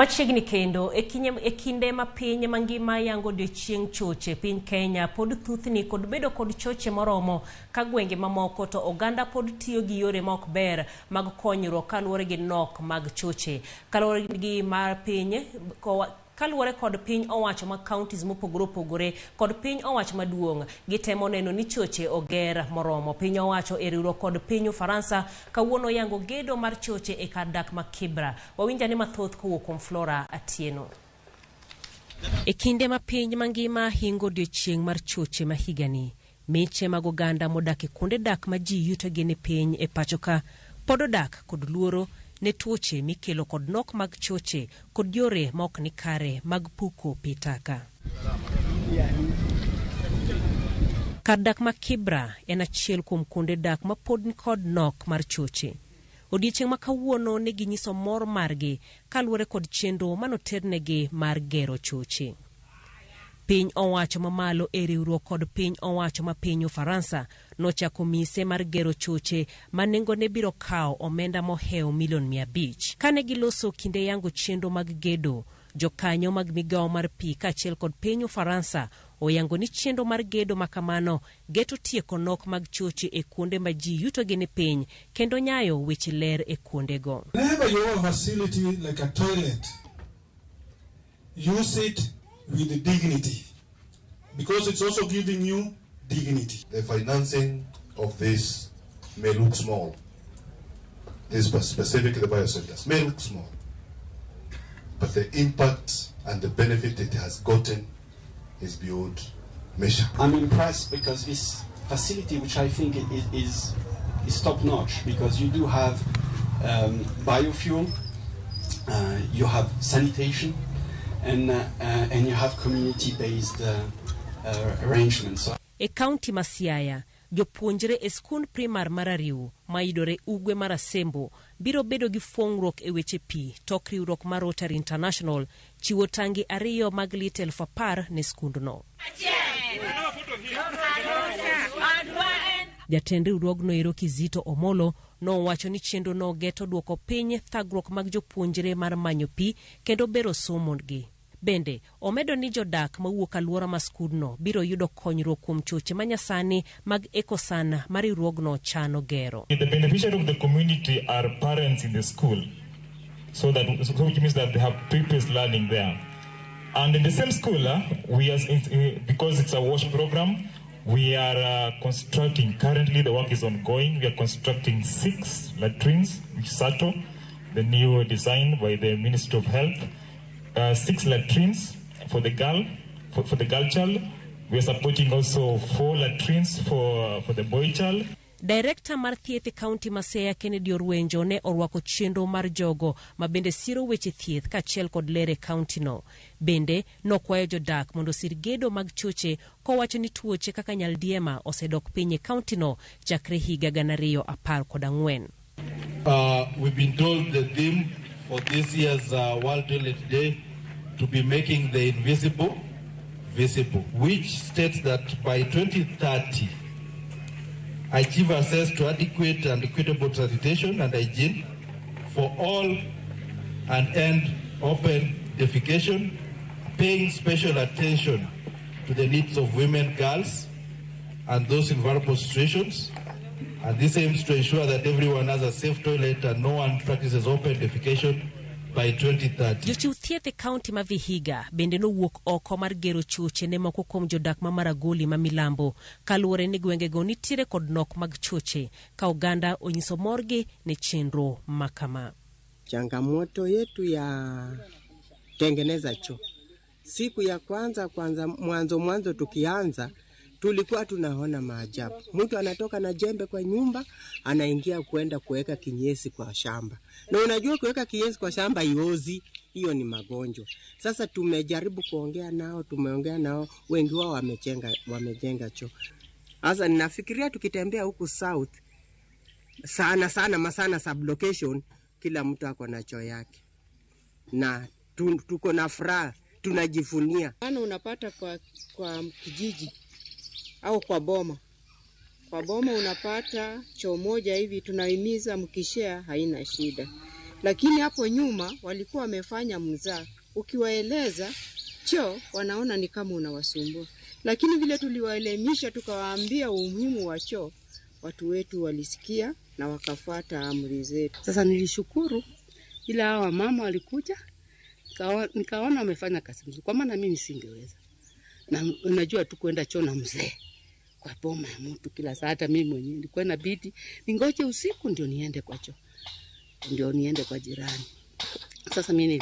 Machiegni kendo e kinde ma piny mangima yango odiochieng choche piny Kenya pod thuthni kod bedo kod choche moromo ka gwenge mamoko to oganda pod tiyo gi yore ma ok ber mag konyruok kaluwore gi nok mag choche. Kaluwore kod piny owacho ma counties mopogore opogore kod piny owacho maduong' gitemo neno ni choche oger moromo. Piny owacho e riwruok kod piny Ufaransa kawuono yango gedo mar choche e kar dak ma Kibra. Wawinjane mathoth kowuok kuom Flora Atieno. E kinde ma piny mangima hingo odiochieng mar choche ma higani, miche mag oganda modak e kuonde dak ma ji yutogi ni piny e pachoka pod odak kod luoro ne tuoche mikelo kod nok mag choche kod yore ma ok ni kare mag puko pitaka. Kar dak ma Kibra en achiel kuom kuonde dak ma pod ni kod nok mar choche. Odiochieng ma kawuono ne ginyiso mor margi kaluwore kod chenro manoternegi mar gero choche. Piny owacho mamalo e riwruok kod piny owacho ma piny Ufaransa nochako mise mar gero choche ma nengone biro kawo omenda mohewo milion 500. Kane giloso kinde yango chenro mag gedo, jokanyo mag migawo mar pi kaachiel kod piny Ufaransa oyango ni chenro mar gedo makamano geto tieko nok mag choche e kuonde ma ji yutogi ni piny kendo nyayo weche ler e kuondego. Whenever you have a facility like a toilet, use it with dignity, because it's also giving you dignity. The financing of this may look small, this specifically the biosectors may look small, but the impact and the benefit it has gotten is beyond measure. I'm impressed because this facility, which I think is top-notch, because you do have biofuel, you have sanitation, and you have community-based arrangements. E kaunti ma Siaya, jopuonjre e skund primar marariw maidore ugwe mar Asembo biro bedo gi fuong'ruok e weche pi tok riwruok mar Rotary International chiwo tangi 2 mag lita 10,000 ne skundno. Jatend riwruogno Ero Kizito Omolo nowacho ni chenro no geto duoko piny thagruok mag jopuonjre mar manyo pi kendo bero somogi. Bende, omedo ni jodak mawuok alwora ma skudno biro yudo konyruok kuom choche manyasani mag ekosan mar riwruogno chano gero. The beneficiary of the community are parents in the school, so which means that they have pre-paced learning there. And in the same school, because it's a WASH program, we are constructing, currently the work is ongoing, we are constructing 6 latrines, which SATO, the new design by the Ministry of Health. 6 latrines for the girl child. We are supporting also 4 latrines for the boy child. Director mar thieth e kaunti ma Siaya Kennedy Orwenjo ne orwako chenro mar jogo ma bende siro weche thieth kaachiel kod lere kaunti no. Bende nokwayo jodak mondo sir gedo mag choche kowacho ni tuoche kaka nyaldiema osedok piny e kaunti no chakre higa 2014. We've been told the theme for this year's World Toilet Day to be making the invisible visible, which states that by 2030, achieve access to adequate and equitable sanitation and hygiene for all and end open defecation, paying special attention to the needs of women, girls, and those in vulnerable situations. And this aims to ensure that everyone has a safe toilet and no one practices open defecation by 2030. Jochiw thieth e kaunti ma Vihiga bende nowuok oko mar gero choche ne moko kuom jodak ma Maragoli ma Milambo kaluwore ni gwengego nitiere kod nok mag choche ka oganda onyiso morgi ne chenro makama. Changamoto yetu ya tengeneza choo. Siku ya kwanza mwanzo tukianza tulikuwa tunaona maajabu. Mtu anatoka na jembe kwa nyumba, anaingia kuenda kuweka kinyesi kwa shamba. Na unajua kuweka kinyesi kwa shamba iozi, hiyo ni magonjwa. Sasa tumejaribu tumeongea nao, wengi wao wamejenga choo. Sasa ninafikiria tukitembea huku south, sana sublocation, kila mtu ako na choo yake. Na tuko na furaha, tunajivunia. Unapata kwa kijiji au kwa boma. Kwa boma unapata choo moja hivi, tunahimiza mkishare haina shida. lakini hapo nyuma walikuwa wamefanya mzaa. Ukiwaeleza choo wanaona ni kama unawasumbua, lakini vile tuliwaelimisha tukawaambia umuhimu wa choo, watu wetu walisikia na wakafuata amri zetu. Sasa nilishukuru ila hawa mama walikuja, nikaona wamefanya kazi nzuri, kwa maana mimi singeweza. Na unajua tu kwenda choo na mzee kwa boma ya mtu kila saa, hata mimi mwenyewe nilikuwa inabidi ningoje usiku ndio niende kwa choo, ndio niende kwa jirani. Sasa mimi